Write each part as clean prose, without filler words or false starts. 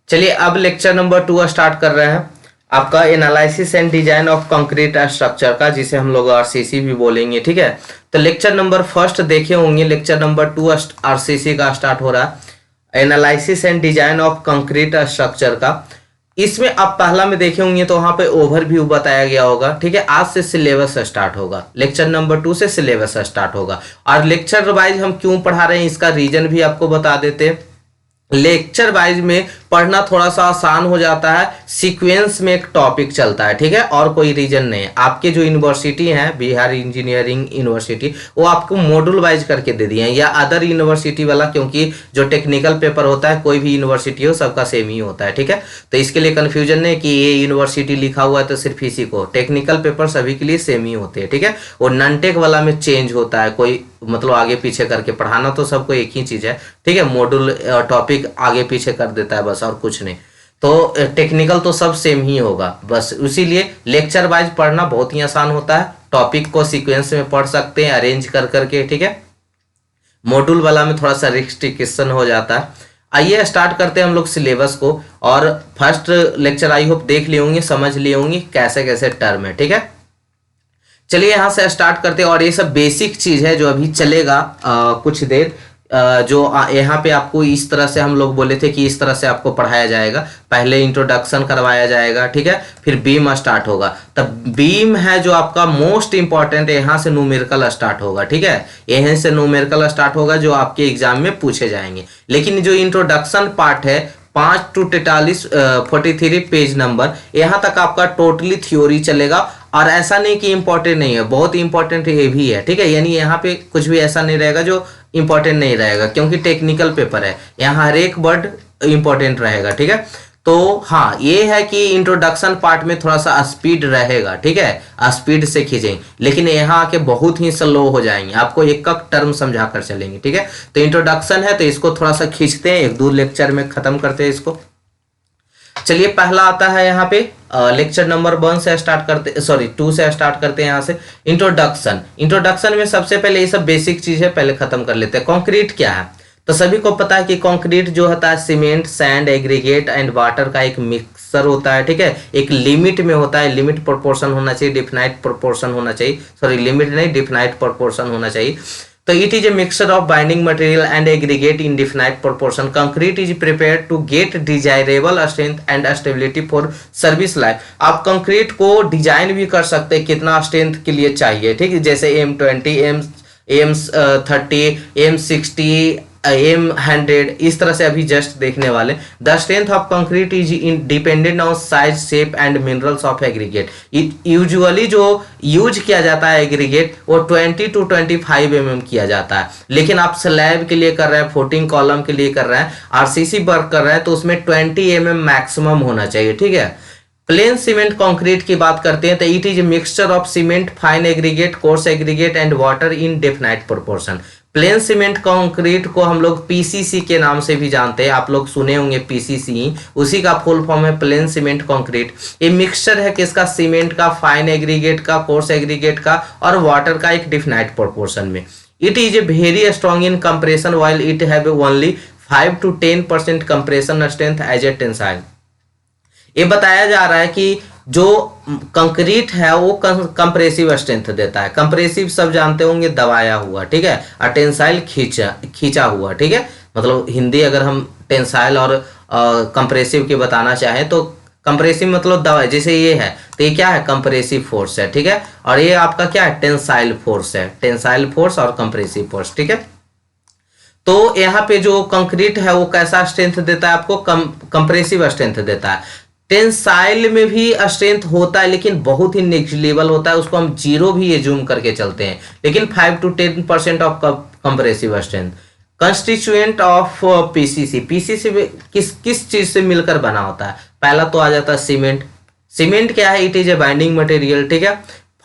चलिए अब lecture number 2 start कर रहे हैं। आपका analysis and design of concrete structure का, जिसे हम लोग आरसीसी भी बोलेंगे। ठीक है, तो लेक्चर नंबर फर्स्ट देखे होंगे, लेक्चर नंबर 2 आरसीसी का स्टार्ट हो रहा है, analysis and design of concrete structure का। इसमें आप पहला में देखे होंगे तो वहां पे ओवरव्यू बताया गया होगा। ठीक है, आज से सिलेबस स्टार्ट होगा, लेक्चर नंबर 2 से सिलेबस स्टार्ट होगा। और लेक्चर वाइज हम क्यों पढ़ा रहे हैं इसका रीजन भी आपको बता देते हैं। लेक्चर वाइज में पढ़ना थोड़ा सा आसान हो जाता है, सीक्वेंस में एक टॉपिक चलता है। ठीक है, और कोई रीजन नहीं है। आपके जो यूनिवर्सिटी हैं, बिहार इंजीनियरिंग यूनिवर्सिटी, वो आपको मॉड्यूल वाइज करके दे दिए हैं, या अदर यूनिवर्सिटी वाला, क्योंकि जो टेक्निकल पेपर होता है कोई भी यूनिवर्सिटी हो सबका सेम ही होता है। ठीक है, तो इसके लिए कन्फ्यूजन नहीं कि ये यूनिवर्सिटी लिखा हुआ है तो सिर्फ इसी को, टेक्निकल पेपर सभी के लिए सेम ही होते हैं। ठीक है, और नॉन टेक वाला में चेंज होता है, कोई मतलब आगे पीछे करके पढ़ाना तो सबको एक ही चीज है। ठीक है, मॉड्यूल टॉपिक आगे पीछे कर देता है बस, और कुछ नहीं। तो टेक्निकल तो सब सेम ही होगा, बस इसीलिए लेक्चर वाइज पढ़ना बहुत ही आसान होता है। टॉपिक को सीक्वेंस में पढ़ सकते हैं अरेंज कर करके। ठीक है, मॉड्यूल वाला में थोड़ा सा रिस्ट्रिक्शन हो जाता है। आइए स्टार्ट करते हैं हम लोग सिलेबस को। और फर्स्ट लेक्चर आई होप देख लिए होंगे, समझ लिए होंगे कैसे कैसे टर्म है। ठीक है, चलिए यहाँ से स्टार्ट करते हैं। और ये सब बेसिक चीज है जो अभी चलेगा कुछ देर, जो यहाँ पे आपको इस तरह से हम लोग बोले थे कि इस तरह से आपको पढ़ाया जाएगा। पहले इंट्रोडक्शन करवाया जाएगा, ठीक है, फिर बीम स्टार्ट होगा। तब बीम है जो आपका मोस्ट इंपॉर्टेंट है, यहाँ से न्यूमेरिकल स्टार्ट होगा। ठीक है, यहीं से न्यूमेरिकल स्टार्ट होगा जो आपके एग्जाम में पूछे जाएंगे। लेकिन जो इंट्रोडक्शन पार्ट है 5 to 43 पेज नंबर, यहाँ तक आपका टोटली थ्योरी चलेगा। और ऐसा नहीं कि इंपॉर्टेंट नहीं है, बहुत इंपॉर्टेंट ये भी है। ठीक है, यानी यहाँ पे कुछ भी ऐसा नहीं रहेगा जो इंपॉर्टेंट नहीं रहेगा, क्योंकि टेक्निकल पेपर है, यहाँ हर एक वर्ड इंपॉर्टेंट रहेगा। ठीक है, तो हाँ ये है कि इंट्रोडक्शन पार्ट में थोड़ा सा स्पीड रहेगा। ठीक है, स्पीड से खींचेंगे, लेकिन यहाँ आके बहुत ही स्लो हो जाएंगे, आपको एक एक टर्म समझा कर चलेंगे। ठीक है, तो इंट्रोडक्शन है तो इसको थोड़ा सा खींचते हैं, 1-2 लेक्चर में खत्म करते हैं इसको। चलिए पहला आता है यहाँ पे लेक्चर नंबर 1 से स्टार्ट करते, 2 से स्टार्ट करते हैं। यहाँ से इंट्रोडक्शन। इंट्रोडक्शन में सबसे पहले ये सब बेसिक चीज है, पहले खत्म कर लेते हैं। कंक्रीट क्या है, तो सभी को पता है कि कंक्रीट जो होता है cement, sand, aggregate and water का एक मिक्सर होता है। ठीक है, एक लिमिट में होता है, लिमिट प्रोपोर्शन होना चाहिए, डिफाइंड प्रोपोर्शन होना चाहिए, लिमिट नहीं डिफाइंड प्रोपोर्शन होना चाहिए। तो it is a mixture of binding material and aggregate in definite proportion. Concrete is prepared to get desirable strength and stability for service life. आप concrete को डिजाइन भी कर सकते हैं कितना स्ट्रेंथ के लिए चाहिए। ठीक है, जैसे M20, M30, M60, M100, इस तरह से अभी जस्ट देखने वाले। The strength of concrete is dependent on size, shape and minerals of aggregate. Usually जो यूज किया जाता है एग्रीगेट वो 20 to 25 mm किया जाता है। लेकिन आप स्लैब के लिए कर रहे हैं, 14 कॉलम के लिए कर रहे हैं, आरसीसी वर्क कर रहे हैं, तो उसमें 20 mm मैक्सिमम होना चाहिए। ठीक है, प्लेन सीमेंट कंक्रीट की बात करते हैं तो it is mixture of cement, fine aggregate, coarse aggregate and water in definite proportion. Plane cement concrete को हम लोग पीसीसी के नाम से भी जानते हैं, आप लोग सुने होंगे पीसीसी, उसी का फुल फॉर्म है प्लेन सीमेंट कंक्रीट। ये मिक्सचर है किसका, सीमेंट का, फाइन एग्रीगेट का, कोर्स एग्रीगेट का और वाटर का एक डेफिनाइट प्रोपोर्शन में। It is a very strong in compression while it have only 5 to 10% compression strength as a tensile. ये बताया जा रहा है कि जो कंक्रीट है वो कंप्रेसिव स्ट्रेंथ देता है। कंप्रेसिव सब जानते होंगे दबाया हुआ, ठीक है, और टेंसाइल खींचा हुआ। ठीक है, मतलब हिंदी अगर हम टेंसाइल और कंप्रेसिव की बताना चाहें तो कंप्रेसिव मतलब दबा, जैसे ये है तो ये क्या है, कंप्रेसिव फोर्स है। ठीक है, और ये आपका क्या है, टेंसाइल फोर्स है, टेंसाइल फोर्स और कंप्रेसिव फोर्स। ठीक है, तो यहाँ पे जो कंक्रीट है वो कैसा स्ट्रेंथ देता है आपको, कंप्रेसिव स्ट्रेंथ देता है। टेंसाइल में भी स्ट्रेंथ होता है लेकिन बहुत ही नेग्लिजिबल होता है, उसको हम 0 भी एज्यूम करके चलते हैं, लेकिन 5 to 10% of compressive strength. Constituent of PCC, PCC किस चीज से मिलकर बना होता है, पहला तो आ जाता है सीमेंट। सीमेंट क्या है, it is a binding material. ठीक है,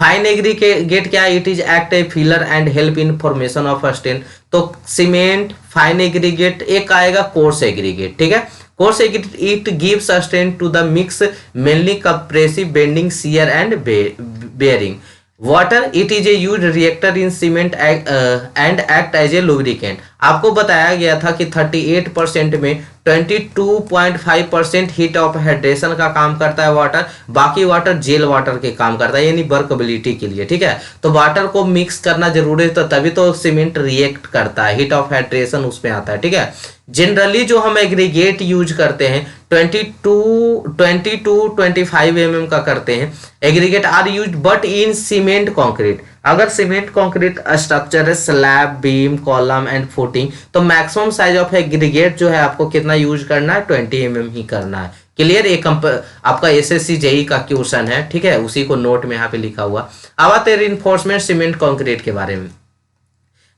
फाइन एग्रीगेट क्या है, it is act a filler and help in formation of strength. तो सीमेंट, फाइन एग्रीगेट, एक आएगा कोर्स एग्रीगेट। ठीक है, coarse it gives strength to the mix mainly compressive, bending, shear and bearing. Water, it is a used reactor in cement and act as a lubricant. आपको बताया गया था कि 38% में 22.5% हीट ऑफ हाइड्रेशन का काम करता है वाटर, बाकी वाटर जेल वाटर के काम करता है, यानी वर्कबिलिटी के लिए। ठीक है, तो वाटर को मिक्स करना जरूरी है, तो तभी तो सीमेंट रिएक्ट करता है, हीट ऑफ हाइड्रेशन उसमें आता है। ठीक है, जनरली जो हम एग्रीगेट यूज करते हैं 22-25 mm का करते हैं। Aggregate are use but in cement concrete. अगर सीमेंट कंक्रीट स्ट्रक्चर है, slab, beam, column and footing, तो मैक्सिमम साइज ऑफ एग्रीगेट जो है आपको कितना यूज करना है, 20 mm ही करना है। क्लियर, एक आपका एसएससी जेई का क्वेश्चन है। ठीक है, उसी को नोट में यहाँ पे लिखा हुआ। अब आते हैं रिइंफोर्समेंट सीमेंट कंक्रीट के बारे में।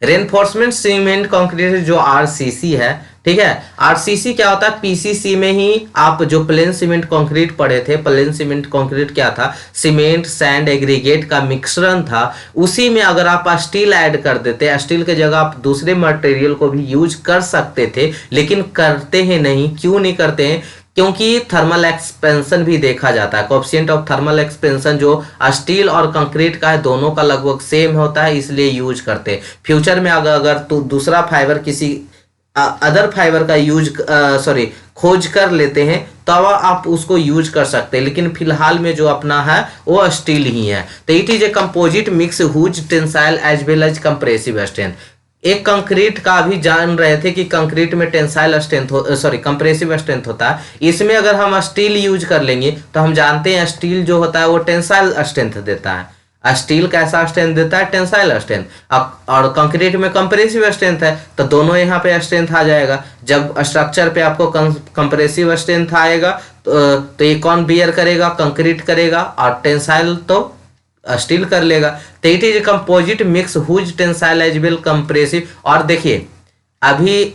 रेनफोर्समेंट सीमेंट कंक्रीट जो आरसीसी है, ठीक है, आरसीसी क्या होता है, पीसीसी में ही आप जो प्लेन सीमेंट कंक्रीट पढ़े थे, प्लेन सीमेंट कंक्रीट क्या था, सीमेंट सैंड एग्रीगेट का मिश्रण था। उसी में अगर आप स्टील ऐड कर देते, स्टील के जगह आप दूसरे मटेरियल को भी यूज कर सकते थे, लेकिन करते हैं नहीं। क्यों नहीं करते हैं, क्योंकि थर्मल एक्सपेंशन भी देखा जाता है। कोएफिशिएंट ऑफ थर्मल एक्सपेंशन जो स्टील और कंक्रीट का है, दोनों का लगभग सेम होता है, इसलिए यूज करते हैं। फ्यूचर में अगर तो दूसरा फाइबर किसी अदर फाइबर का खोज कर लेते हैं, तो आप उसको यूज कर सकते हैं, लेकिन फिलहाल में जो अपना है वो स्टील ही है। तो it is a composite mix whose tensile as well as compressive strength. एक कंक्रीट का भी जान रहे थे कि कंक्रीट में टेंसाइल स्ट्रेंथ कंप्रेसिव स्ट्रेंथ होता है। इसमें अगर हम स्टील यूज कर लेंगे तो हम जानते हैं स्टील जो होता है वो टेंसाइल स्ट्रेंथ देता है। स्टील कैसा स्ट्रेंथ देता है, टेंसाइल स्ट्रेंथ, और कंक्रीट में कंप्रेसिव स्ट्रेंथ है, तो दोनों यहाँ पे स्ट्रेंथ आ जाएगा। जब स्ट्रक्चर पे आपको कंप्रेसिव स्ट्रेंथ आएगा तो ये कौन बियर करेगा, कंक्रीट करेगा, और टेंसाइल तो स्टील कर लेगा। तो it is composite mix whose tensile as well compressive. और देखिए, अभी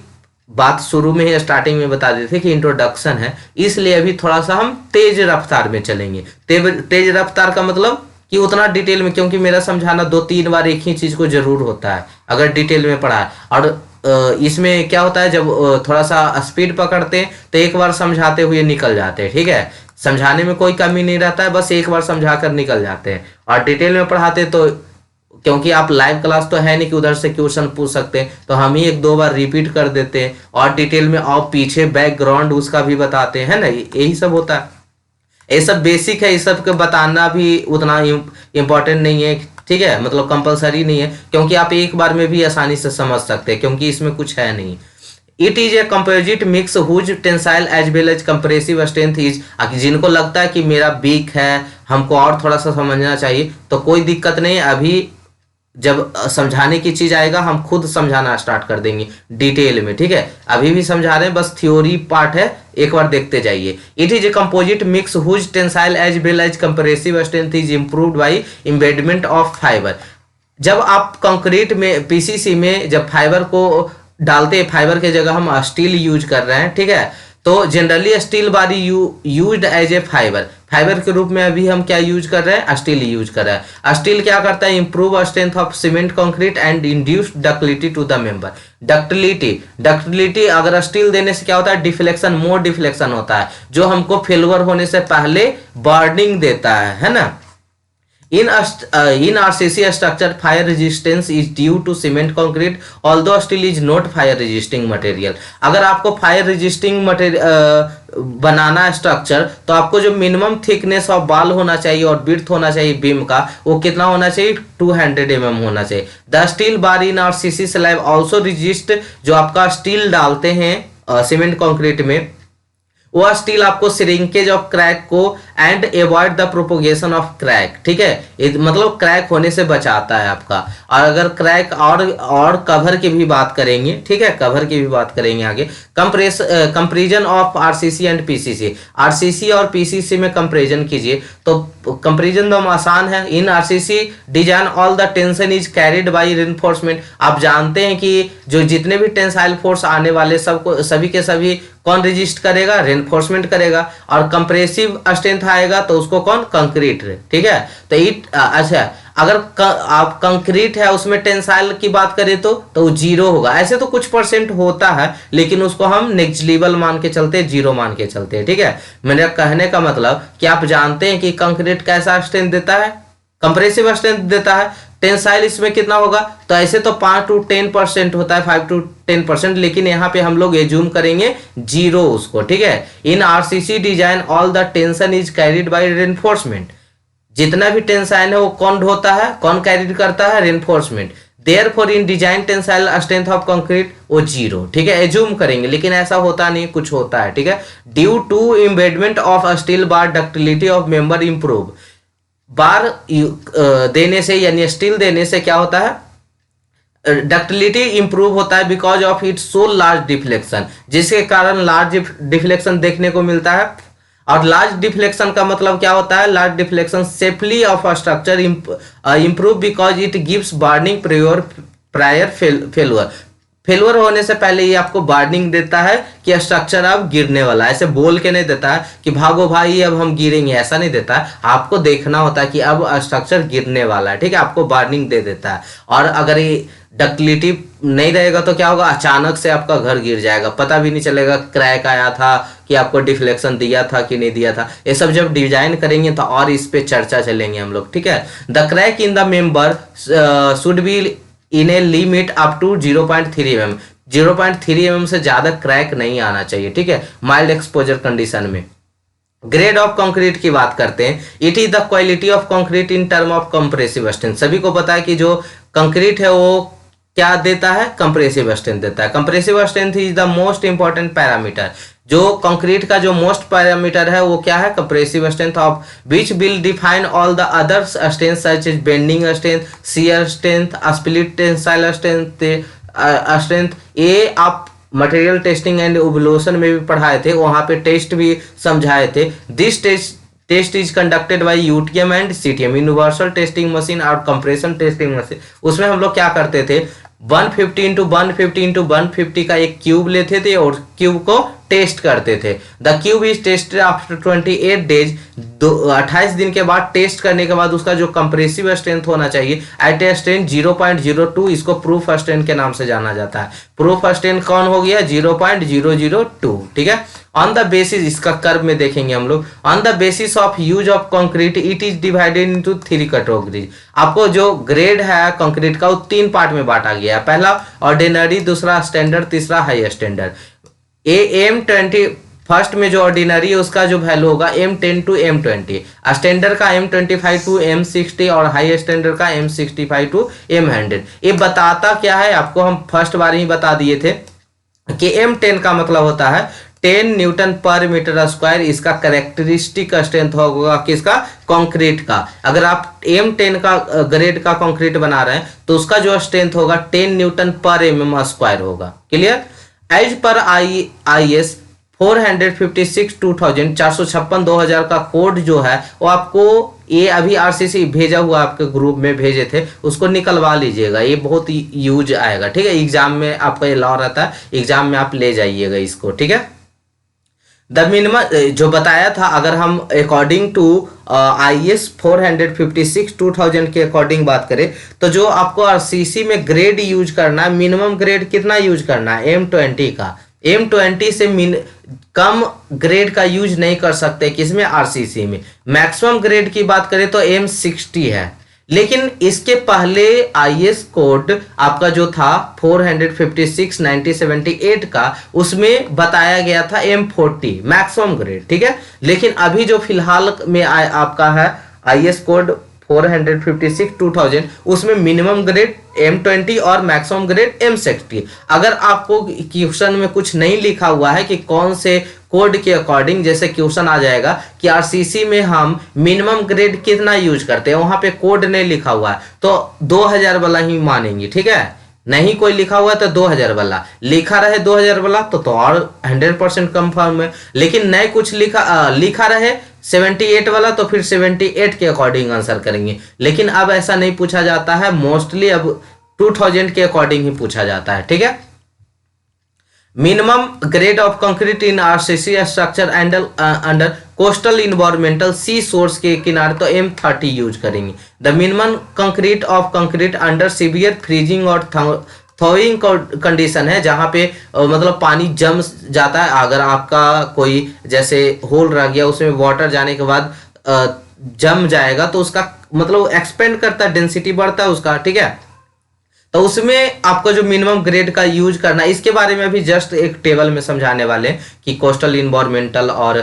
बात शुरू में ही स्टार्टिंग में बता देते थे कि इंट्रोडक्शन है, इसलिए अभी थोड़ा सा हम तेज रफ्तार में चलेंगे। तेज रफ्तार का मतलब कि उतना डिटेल में, क्योंकि मेरा समझाना 2-3 बार एक ही चीज को जरूर होता है अगर डिटेल में पढ़ा है। और इसमें क्या होता है, जब थोड़ा सा स्पीड पकड़ते हैं तो एक बार समझाते हुए निकल जाते हैं। ठीक है, समझाने में कोई कमी नहीं रहता है, बस एक बार समझा कर निकल जाते हैं। और डिटेल में पढ़ाते तो, क्योंकि आप लाइव क्लास तो है नहीं कि उधर से क्वेश्चन पूछ सकते हैं, तो हम ही 1-2 बार रिपीट कर देते हैं और डिटेल में और पीछे बैकग्राउंड उसका भी बताते हैं ना, यही सब होता है। ये सब बेसिक है, ये सब को बताना भी उतना इम्पोर्टेंट नहीं है। ठीक है, मतलब कंपलसरी नहीं है, क्योंकि आप एक बार में भी आसानी से समझ सकते हैं, क्योंकि इसमें कुछ है नहीं। It is a composite mix whose tensile as well as compressive strength is. जिनको लगता है कि मेरा वीक है, हमको और थोड़ा सा समझना चाहिए, तो कोई दिक्कत नहीं है। अभी जब समझाने की चीज आएगा हम खुद समझाना स्टार्ट कर देंगे डिटेल में। ठीक है, अभी भी समझा रहे हैं, बस थ्योरी पार्ट है, एक बार देखते जाइए। It is a composite mix whose tensile as well as compressive strength is improved by embedment of fibre. जब आप कंक्रीट में, पीसीसी में जब फाइबर को डालते हैं, फाइबर के जगह हम स्टील यूज कर रहे हैं। ठीक है, तो जनरली स्टील बारी यूज्ड एज ए फाइबर के रूप में अभी हम क्या यूज कर रहे हैं, स्टील यूज कर रहे हैं। स्टील क्या करता है, improve strength of cement concrete and induce ductility to the member. Ductility अगर स्टील देने से क्या होता है, डिफ्लेक्शन, मोर डिफ्लेक्शन होता है, जो हमको फेलवर होने से पहले बर्निंग देता है ना। In RCC structure, fire resistance is due to cement concrete, although steel is not fire resisting material. अगर आपको फायर रेजिस्टिंग मटेरियल बनाना है स्ट्रक्चर, तो आपको जो मिनिमम थिकनेस ऑफ बाल होना चाहिए और विड्थ होना चाहिए बीम का, वो कितना होना चाहिए, 200 mm होना चाहिए। The steel bar in RCC slab also resist, जो आपका स्टील डालते हैं सीमेंट कंक्रीट में, वह स्टील आपको श्रिंकेज ऑफ क्रैक को and avoid the propagation of crack. ठीक है, मतलब क्रैक होने से बचाता है आपका। और अगर क्रैक और कवर की भी बात करेंगे, ठीक है, कवर की भी बात करेंगे आगे। Comparison of RCC and PCC, RCC और पीसीसी में कंपेरिजन कीजिए, तो कंपेरिजन तो आसान है। In RCC design all the tension is carried by reinforcement. आप जानते हैं कि जो जितने भी टेंसाइल फोर्स आने वाले सबको, सभी के सभी कौन रजिस्ट करेगा, रेनफोर्समेंट करेगा। और कंप्रेसिव स्ट्रेंथ आएगा तो उसको कौन, कंक्रीट। ठीक है, तो अच्छा, अगर आप कंक्रीट है उसमें टेंसाइल की बात करें तो वो 0 होगा। ऐसे तो कुछ परसेंट होता है, लेकिन उसको हम नेग्लिजिबल मान के चलते, 0 मान के चलते हैं। ठीक है, मेरे कहने का मतलब कि आप जानते हैं कि कंक्रीट कैसा स्ट्रेंथ देता है, कंप्रेसिव स्ट्रेंथ देता है। टेंसाइल इसमें कितना होगा, तो ऐसे तो 5 to 10% होता है, 5 to 10%, लेकिन यहाँ पे हम लोग एज्यूम करेंगे 0 उसको, ठीक है। In RCC design all the tension is carried by reinforcement, जितना भी टेंसाइल है वो कौन ढोता है, कौन कैरी करता है, reinforcement. Therefore in design tensile strength of concrete वो 0, ठीक है, एज्यूम करेंगे, लेकिन ऐसा होता नहीं, कुछ होता है, ठीक है। Due to embedment of steel bar ductility of member improve, bar देने से यानी स्टील देने से क्या होता है, डक्टिलिटी इंप्रूव होता है because of it so large deflection, जिसके कारण लार्ज डिफ्लेक्शन देखने को मिलता है। और लार्ज डिफ्लेक्शन का मतलब क्या होता है, large deflection safely of a structure improve because it gives warning prior failure होने से पहले ये आपको वार्निंग देता है कि स्ट्रक्चर अब गिरने वाला है। ऐसे बोल के नहीं देता है कि भागो भाई अब हम गिरेंगे, ऐसा नहीं देता है। आपको देखना होता है कि अब स्ट्रक्चर गिरने वाला है, ठीक है, आपको वार्निंग दे देता है। और अगर ये डक्टिलिटी नहीं रहेगा तो क्या होगा, अचानक से आपका घर गिर जाएगा, पता भी नहीं चलेगा क्रैक आया था कि आपको डिफ्लेक्शन दिया था कि नहीं दिया था। ये सब जब डिजाइन करेंगे तो और इस पे चर्चा चलेंगे हम लोग, ठीक है। The crack in the member should be in a limit up to 0.3 mm, 0.3 mm से ज्यादा क्रैक नहीं आना चाहिए, ठीक है, माइल्ड एक्सपोजर कंडीशन में। ग्रेड ऑफ कंक्रीट की बात करते हैं, it is the quality of concrete in term of compressive strength. सभी को पता है कि जो कंक्रीट है वो क्या देता है, कंप्रेसिव स्ट्रेंथ देता है। Compressive strength is the most important parameter, जो कंक्रीट का जो मोस्ट पैरामीटर है वो क्या है, compressive strength of which will define all the other strength such as bending strength, shear strength, split tensile strength. ये आप मटेरियल टेस्टिंग एंड इवोल्यूशन में भी पढ़ाए थे, वहां पे टेस्ट भी समझाए थे। This test is conducted by UTM and CTM, universal testing machine और कंप्रेशन टेस्टिंग मशीन। उसमें हम लोग क्या करते थे, 150 into 150 into 150 का एक क्यूब लेते थे और क्यूब को टेस्ट करते थे। The cube is tested after 28 days, 28 दिन के बाद टेस्ट करने के बाद उसका जो कंप्रेसिव स्ट्रेंथ होना चाहिए एट ए स्ट्रेंथ 0.02, इसको प्रूफ स्ट्रेंथ के नाम से जाना जाता है। प्रूफ स्ट्रेंथ कौन हो गया, 0.002, ठीक है। ऑन द बेसिस, इसका कर्व में देखेंगे हम लोग, on the basis of use of concrete it is divided into 3 categories. आपको जो ग्रेड है कंक्रीट का वो 3 पार्ट में बांटा गया है, पहला ऑर्डिनरी, दूसरा स्टैंडर्ड, तीसरा हाई स्टैंडर्ड। M20 फर्स्ट में जो ऑर्डिनरी है उसका जो वैल्यू होगा M10 to M20, स्टैंडर्ड का M25 to M60 और हाई स्टैंडर्ड का M65 to M100। ये बताता क्या है आपको, हम फर्स्ट बार ही बता दिए थे कि M10 का मतलब होता है 10 न्यूटन पर मीटर स्क्वायर, इसका कैरेक्टरिस्टिक स्ट्रेंथ होगा किसका, कंक्रीट का। अगर आप M10 का ग्रेड का कंक्रीट बना रहे हैं तो उसका जो स्ट्रेंथ होगा 10 न्यूटन पर mm स्क्वायर होगा। क्लियर। एज पर IS 456 2000 456/2000 का कोड जो है वो आपको, ये अभी आरसीसी भेजा हुआ आपके ग्रुप में भेजे थे, उसको निकलवा लीजिएगा, ये बहुत यूज आएगा, ठीक है। एग्जाम में आपका ये लॉ रहता है, एग्जाम में आप ले जाइएगा इसको, ठीक है। द मिनिमम जो बताया था, अगर हम अकॉर्डिंग टू IS 456 2000 के अकॉर्डिंग बात करें तो जो आपको आरसीसी में ग्रेड यूज करना है, मिनिमम ग्रेड कितना यूज करना है, M20 का। M20 से कम ग्रेड का यूज नहीं कर सकते किसमें, आरसीसी में। मैक्सिमम ग्रेड की बात करें तो M60 है, लेकिन इसके पहले IS कोड आपका जो था 456 1978 का, उसमें बताया गया था M40 मैक्सिमम ग्रेड, ठीक है। लेकिन अभी जो फिलहाल में आपका है IS कोड 456 2000, उसमें मिनिमम ग्रेड M20 और मैक्सिमम ग्रेड M60। अगर आपको क्वेश्चन में कुछ नहीं लिखा हुआ है कि कौन से कोड के अकॉर्डिंग, जैसे क्वेश्चन आ जाएगा कि आरसीसी में हम मिनिमम ग्रेड कितना यूज करते हैं, वहां पे कोड नहीं लिखा हुआ है तो 2000 वाला ही मानेंगे, ठीक है। नहीं कोई लिखा हुआ तो 2000 वाला, लिखा रहे 2000 वाला तो और 100% कंफर्म है। लेकिन नहीं कुछ लिखा रहे 78 वाला तो फिर 78 के अकॉर्डिंग आंसर करेंगे। लेकिन अब ऐसा नहीं पूछा जाता है, मोस्टली अब 2000 के अकॉर्डिंग ही पूछा जाता है, ठीक है। Minimum grade of concrete in RCC structure under coastal environmental sea source के किनारे तो M30 यूज करेंगे। The minimum concrete of concrete under severe freezing और थॉइंग कंडीशन है, जहां पे मतलब पानी जम जाता है। अगर आपका कोई जैसे होल रह गया, उसमें वाटर जाने के बाद जम जाएगा तो उसका मतलब एक्सपेंड करता है, डेंसिटी बढ़ता है उसका, ठीक है। तो उसमें आपको जो मिनिमम ग्रेड का यूज करना है, इसके बारे में भी जस्ट एक टेबल में समझाने वाले हैं कि कोस्टल इन्वायरमेंटल और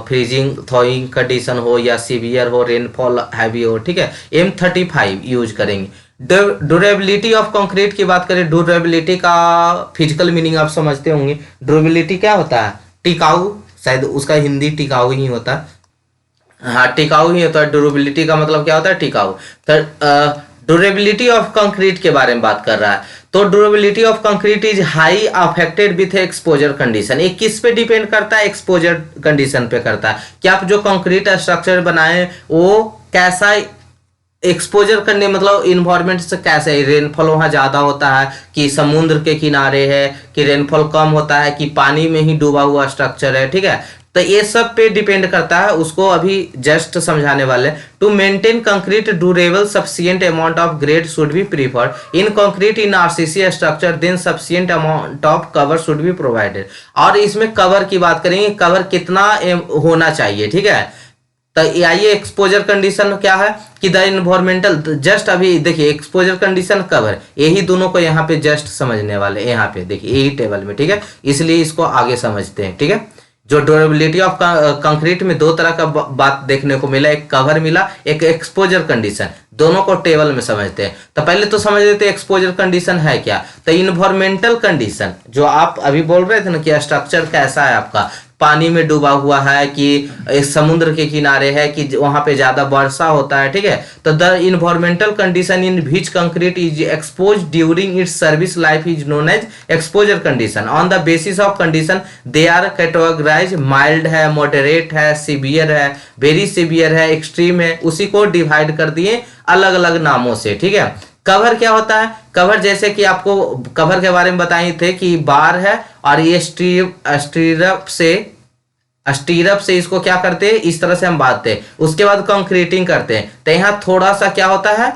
फ्रीजिंग थॉइंग कंडीशन हो या सीवियर हो, रेनफॉल हैवी हो, ठीक है, M35 यूज करेंगे। ड्यूरेबिलिटी ऑफ कंक्रीट की बात करें, ड्यूरेबिलिटी का फिजिकल मीनिंग आप समझते होंगे। ड्यूरेबिलिटी क्या होता है? टिकाऊ, शायद उसका हिंदी टिकाऊ ही होता है। हाँ, टिकाऊ ही होता है। ड्यूरेबिलिटी का मतलब क्या होता है? टिकाऊ। तो ड्यूरेबिलिटी ऑफ कंक्रीट के बारे में बात कर रहा है। तो durability of concrete is high affected with exposure condition. ये किस पे डिपेंड करता है? एक्सपोजर कंडीशन पे करता है कि आप जो कंक्रीट स्ट्रक्चर बनाए वो कैसा एक्सपोजर करने, मतलब इन्वायरमेंट से कैसे है, रेनफॉल वहाँ ज़्यादा होता है कि समुद्र के किनारे है, कि रेनफॉल कम होता है, कि पानी में ही डूबा हुआ स्ट्रक्चर है, ठीक है। तो ये सब पे डिपेंड करता है, उसको अभी जस्ट समझाने वाले। To maintain concrete durable sufficient amount of grade should be preferred in concrete in RCC structure, then sufficient amount of cover should be provided. और इसमें कवर की बात करेंगे, कवर कितना होना चाहिए, ठीक है। तो आइए, एक्सपोजर कंडीशन क्या है कि द इन्वायरमेंटल, जस्ट अभी देखिए एक्सपोजर कंडीशन, कवर, यही दोनों को यहाँ पे जस्ट समझने वाले, यहाँ पे देखिए यही टेबल में, ठीक है। इसलिए इसको आगे समझते हैं, ठीक है। जो ड्यूरेबिलिटी ऑफ कंक्रीट में दो तरह का बात देखने को मिला, एक कवर मिला, एक एक्सपोजर कंडीशन, दोनों को टेबल में समझते हैं। तो पहले तो समझ लेते हैं एक्सपोजर कंडीशन है क्या। तो इन्वायरमेंटल कंडीशन, जो आप अभी बोल रहे थे ना कि स्ट्रक्चर कैसा है आपका, पानी में डूबा हुआ है कि एक समुद्र के किनारे है कि वहां पे ज्यादा वर्षा होता है, ठीक है। तो the environmental condition in which concrete is expose during its service life is known as exposure condition. On the basis of condition they are categorise, mild है, मॉडरेट है, सीवियर है, वेरी सीवियर है, एक्सट्रीम है, उसी को divide कर दिए अलग अलग नामों से, ठीक है। कवर क्या होता है? कवर जैसे कि आपको कवर के बारे में बताए थे कि बार है और ये स्टीरअप से इसको क्या करते हैं, इस तरह से हम बांधते हैं, उसके बाद कंक्रीटिंग करते हैं। तो यहाँ थोड़ा सा क्या होता है,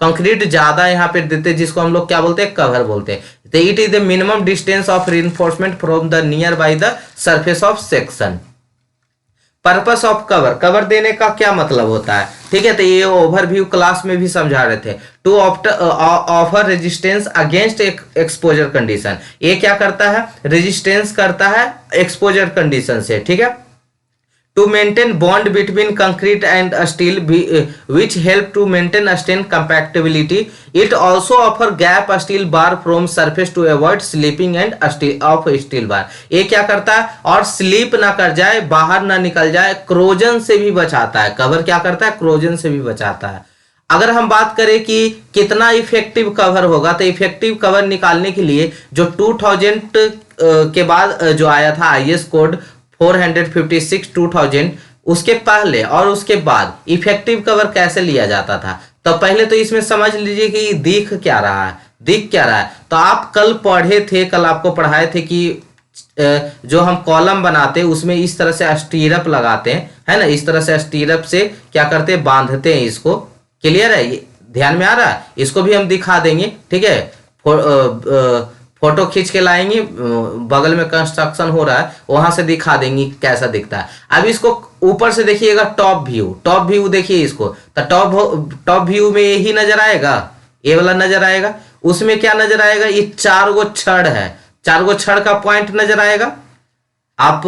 कंक्रीट ज्यादा यहाँ पे देते हैं, जिसको हम लोग क्या बोलते हैं, कवर बोलते हैं। तो it is the minimum distance of reinforcement from the near by the surface of section. Purpose of cover, cover देने का क्या मतलब होता है, ठीक है। तो ये ओवरव्यू क्लास में भी समझा रहे थे। To offer resistance against exposure condition, ये क्या करता है, रेजिस्टेंस करता है एक्सपोजर कंडीशन से, ठीक है। To maintain bond between concrete and steel which help to maintain strain compatibility. It also offer gap steel bar from surface to avoid slipping and of steel bar. ये क्या करता है, और स्लिप ना कर जाए, बाहर ना निकल जाए, क्रोजन से भी बचाता है। कवर क्या करता है, क्रोजन से भी बचाता है। अगर हम बात करें कि कितना इफेक्टिव कवर होगा, तो इफेक्टिव कवर निकालने के लिए जो 2000 के बाद जो आया था IS कोड 456/2000, उसके पहले और उसके बाद इफेक्टिव कवर कैसे लिया जाता था। तो पहले तो इसमें समझ लीजिए कि दिख क्या रहा है, दिख क्या रहा है। तो आप कल पढ़े थे, कल आपको पढ़ाए थे कि जो हम कॉलम बनाते हैं उसमें इस तरह से स्टीरअप लगाते हैं, है ना, इस तरह से स्टीरअप से क्या करते हैं, बांधते हैं इसको। क्लियर है, ये ध्यान में आ रहा है। इसको भी हम दिखा देंगे, ठीक है। फोटो खींच के लाएंगे, बगल में कंस्ट्रक्शन हो रहा है वहां से दिखा देंगे कैसा दिखता है। अब इसको ऊपर से देखिएगा, टॉप व्यू, टॉप व्यू देखिए इसको। तो टॉप व्यू में यही नजर आएगा, ये वाला नजर आएगा। उसमें क्या नजर आएगा, ये 4 गो छड़ है, 4 गो छड़ का पॉइंट नजर आएगा। आप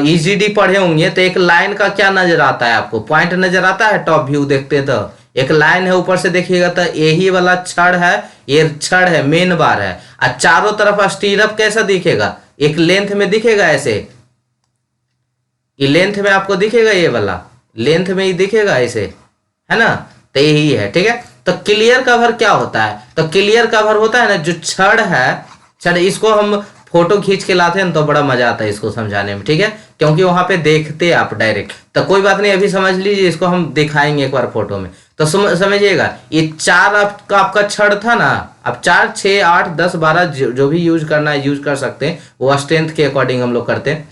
EGD पढ़े होंगे तो एक लाइन का क्या नजर आता है आपको, पॉइंट नजर आता है। टॉप व्यू देखते तो एक लाइन है, ऊपर से देखिएगा तो यही वाला छड़ है, ये छड़ है, मेन बार है। और चारों तरफ स्टीरअप कैसा दिखेगा, एक लेंथ में दिखेगा ऐसे, ये लेंथ में आपको दिखेगा, ये वाला लेंथ में ही दिखेगा ऐसे, है ना। तो यही है, ठीक है। तो क्लियर कवर क्या होता है, तो क्लियर कवर होता है ना, जो छड़ है, छड़, इसको हम फोटो खींच के लाते हैं तो बड़ा मजा आता है इसको समझाने में, ठीक है, क्योंकि वहां पे देखते हैं आप डायरेक्ट। तो कोई बात नहीं, अभी समझ लीजिए, इसको हम दिखाएंगे एक बार फोटो में। तो समझिएगा, ये 4 आपका छड़ था ना, अब 4, 6, 8, 10, 12 जो भी यूज करना है यूज कर सकते हैं, वो स्ट्रेंथ के अकॉर्डिंग हम लोग करते हैं।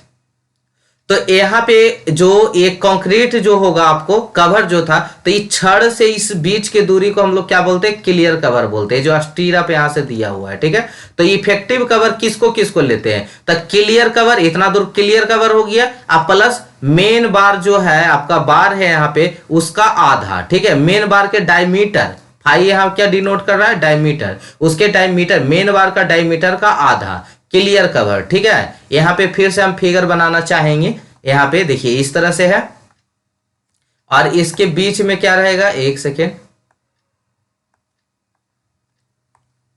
तो यहाँ पे जो एक कंक्रीट जो होगा आपको कवर जो था, तो इस छड़ से इस बीच के दूरी को हम लोग क्या बोलते हैं, क्लियर कवर बोलते हैं, जो स्टीरअप यहाँ से दिया हुआ है, ठीक है। तो इफेक्टिव कवर किसको किसको लेते हैं, तो क्लियर कवर, इतना दूर क्लियर कवर हो गया, अब प्लस मेन बार जो है आपका बार है यहाँ पे उसका आधा, ठीक है। मेन बार के डायमीटर, फाई यहाँ क्या डिनोट कर रहा है, डायमीटर, उसके डायमीटर, मेन बार का डायमीटर का आधा क्लियर कवर, ठीक है। यहाँ पे फिर से हम फिगर बनाना चाहेंगे, यहाँ पे देखिए इस तरह से है, और इसके बीच में क्या रहेगा, एक सेकेंड,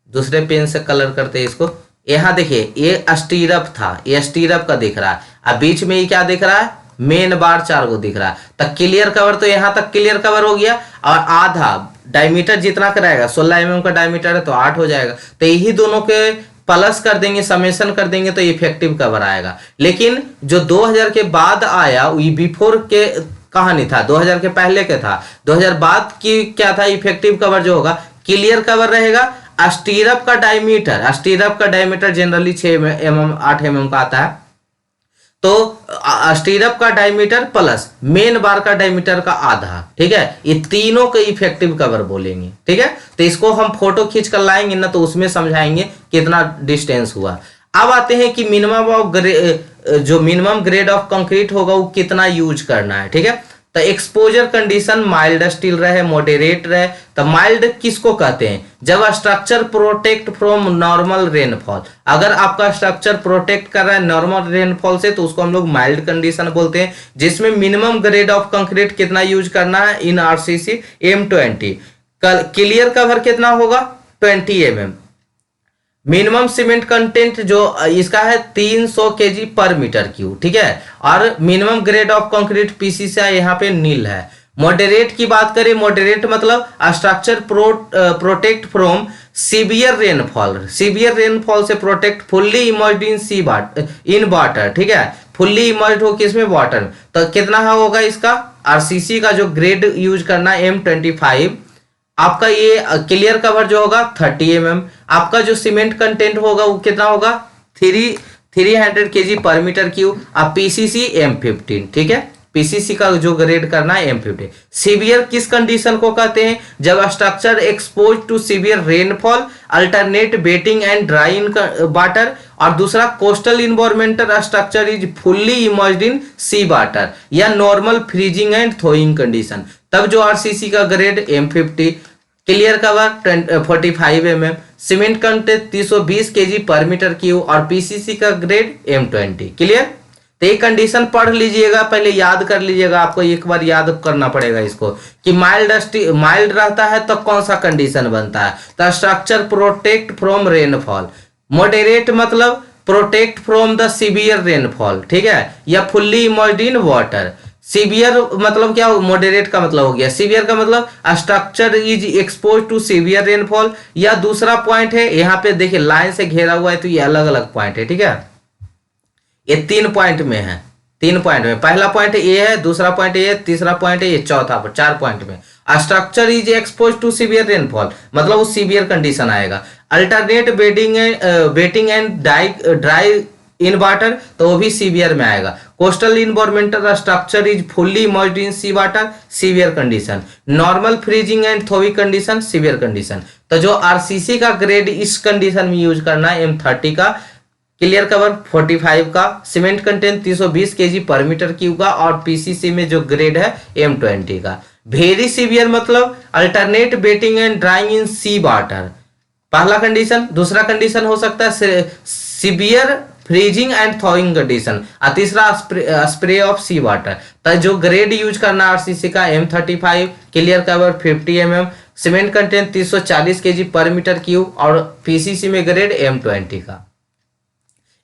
दूसरे पेन से कलर करते हैं इसको। यहाँ देखिए ये स्टीरअप था, ये स्टीरअप का दिख रहा है, अब बीच में ये क्या दिख रहा है, मेन बार 4 को दिख रहा है। तो क्लियर कवर तो यहाँ तक क्लियर कवर हो गया, और आधा डायमीटर जितना कराएगा, 16 mm का डायमीटर है तो 8 हो जाएगा, तो यही दोनों के प्लस कर देंगे, समेशन कर देंगे तो इफेक्टिव कवर आएगा। लेकिन जो 2000 के बाद आया, बिफोर के कहानी था, 2000 के पहले के था, 2000 बाद की क्या था, इफेक्टिव कवर जो होगा क्लियर कवर रहेगा। स्टीरअप का डायमीटर, स्टीरअप का डायमीटर जनरली 6 mm 8 mm का आता है, तो स्टीरअप का डायमीटर प्लस मेन बार का डायमीटर का आधा, ठीक है, ये तीनों का इफेक्टिव कवर बोलेंगे, ठीक है। तो इसको हम फोटो खींच कर लाएंगे ना, तो उसमें समझाएंगे कितना डिस्टेंस हुआ। अब आते हैं कि मिनिमम ऑफ जो मिनिमम ग्रेड ऑफ कंक्रीट होगा वो कितना यूज करना है, ठीक है। तो एक्सपोजर कंडीशन माइल्ड स्टील रहे, मॉडरेट रहे, तो माइल्ड किसको कहते हैं, जब structure protect from normal rainfall, अगर आपका स्ट्रक्चर प्रोटेक्ट कर रहा है नॉर्मल रेनफॉल से, तो उसको हम लोग माइल्ड कंडीशन बोलते हैं, जिसमें मिनिमम ग्रेड ऑफ कंक्रीट कितना यूज करना है in RCC M20, clear cover कितना होगा 20 mm, मिनिमम सीमेंट कंटेंट जो इसका है 300 kg पर मीटर क्यूब, ठीक है, और minimum grade of concrete PCC यहाँ पे नील है। मॉडरेट की बात करें, मॉडरेट मतलब structure protect from severe rainfall, severe rainfall से protect, fully immersed in water, ठीक है, फुल्ली इमर्ज्ड हो किसमें, वाटर। तो कितना होगा इसका आरसीसी का जो ग्रेड यूज करना है M25, आपका ये क्लियर कवर जो होगा 30 mm, आपका जो सीमेंट कंटेंट होगा वो कितना होगा 300 kg पर मीटर क्यूब, अब पीसीसी M15, ठीक है, पीसीसी का जो ग्रेड करना है M15। सीवियर किस कंडीशन को कहते हैं, जब structure expose to severe rainfall, alternate wetting and dry in water, और दूसरा coastal environmental structure is fully immersed in sea water, या normal freezing and thawing condition, तब जो आरसीसी का grade M50, clear cover 45 mm, cement content 320 kg पर metre cube, और PCC का grade M20, clear. तो ये कंडीशन पढ़ लीजिएगा, पहले याद कर लीजिएगा, आपको एक बार याद करना पड़ेगा इसको कि माइल्ड रहता है तो कौन सा कंडीशन बनता है, तो structure protect from rainfall, moderate मतलब protect from the severe rainfall, ठीक है, या fully immersed in water. Severe मतलब क्या, मॉडरेट का मतलब हो गया, सीवियर का मतलब structure is expose to severe rainfall, या दूसरा पॉइंट है यहाँ पे देखिए लाइन से घेरा हुआ है, तो ये अलग अलग पॉइंट है, ठीक है, ये 3 पॉइंट में है, 3 पॉइंट में, पहला पॉइंट ये है, दूसरा पॉइंट ये, तीसरा पॉइंट है ये, चौथा 4 पॉइंट में। Structure is expose to severe rainfall मतलब वो सीवियर कंडीशन आएगा। Alternate wetting and dry in water, तो वो भी सीवियर में आएगा। Coastal environmental structure is fully immersed in sea water, severe condition. Normal freezing and थोवी कंडीशन, सीवियर कंडीशन। तो जो आरसीसी का ग्रेड इस कंडीशन में यूज करना है M30 का, क्लियर कवर 45 का, सीमेंट कंटेंट 320 kg पर मीटर क्यूब का, और पीसीसी में जो ग्रेड है M20 का। वेरी सीवियर मतलब alternate wetting and drying in sea water, पहला कंडीशन। दूसरा कंडीशन हो सकता है severe freezing and thawing condition, और तीसरा स्प्रे ऑफ सी वाटर। तो जो ग्रेड यूज करना आरसीसी का M35, clear cover 50 mm, cement content 340 kg पर मीटर क्यूब, और पीसीसी में ग्रेड M20 का।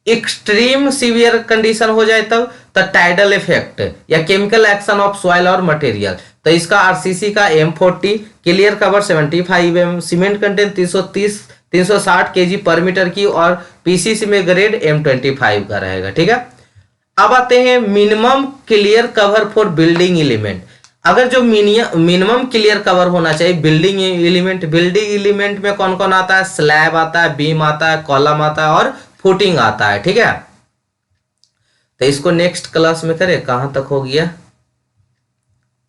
एक्सट्रीम सीवियर कंडीशन हो जाए तब तो टाइडल इफेक्ट या केमिकल एक्शन ऑफ सॉइल और मटेरियल, तो इसका आरसीसी का M40, clear cover 75 mm, cement content 360 kg पर मीटर की, और पीसीसी में ग्रेड M25 का रहेगा, ठीक है। अब आते हैं minimum clear cover for building element. अगर जो मिनिमम क्लियर कवर होना चाहिए बिल्डिंग एलिमेंट में कौन कौन आता है, स्लैब आता है, बीम आता है, कॉलम आता है, और फुटिंग आता है, ठीक है। तो इसको नेक्स्ट क्लास में करें, कहाँ तक हो गया,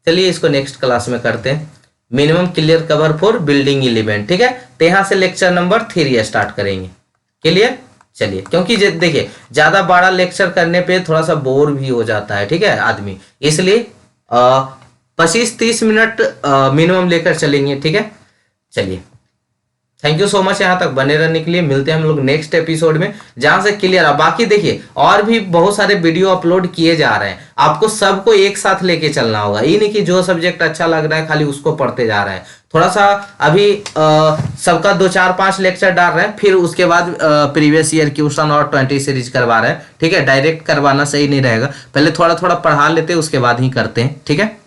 चलिए इसको नेक्स्ट क्लास में करते हैं। Minimum clear cover for building element, ठीक है। तो यहाँ से लेक्चर नंबर 3 स्टार्ट करेंगे। क्लियर, चलिए, क्योंकि देखिए ज्यादा बड़ा लेक्चर करने पे थोड़ा सा बोर भी हो जाता है, ठीक है आदमी, इसलिए 25-30 मिनट मिनिमम लेकर चलेंगे, ठीक है। चलिए, थैंक यू सो मच यहाँ तक बने रहने के लिए। मिलते हैं हम लोग नेक्स्ट एपिसोड में, जहां से क्लियर है। बाकी देखिए और भी बहुत सारे वीडियो अपलोड किए जा रहे हैं, आपको सबको एक साथ लेके चलना होगा। ये नहीं कि जो सब्जेक्ट अच्छा लग रहा है खाली उसको पढ़ते जा रहे हैं। थोड़ा सा अभी सबका 2-4-5 लेक्चर डाल रहे हैं, फिर उसके बाद प्रीवियस ईयर क्वेश्चन और 20 सीरीज करवा रहे हैं, ठीक है। डायरेक्ट करवाना सही नहीं रहेगा, पहले थोड़ा थोड़ा पढ़ा लेते हैं, उसके बाद ही करते हैं, ठीक है।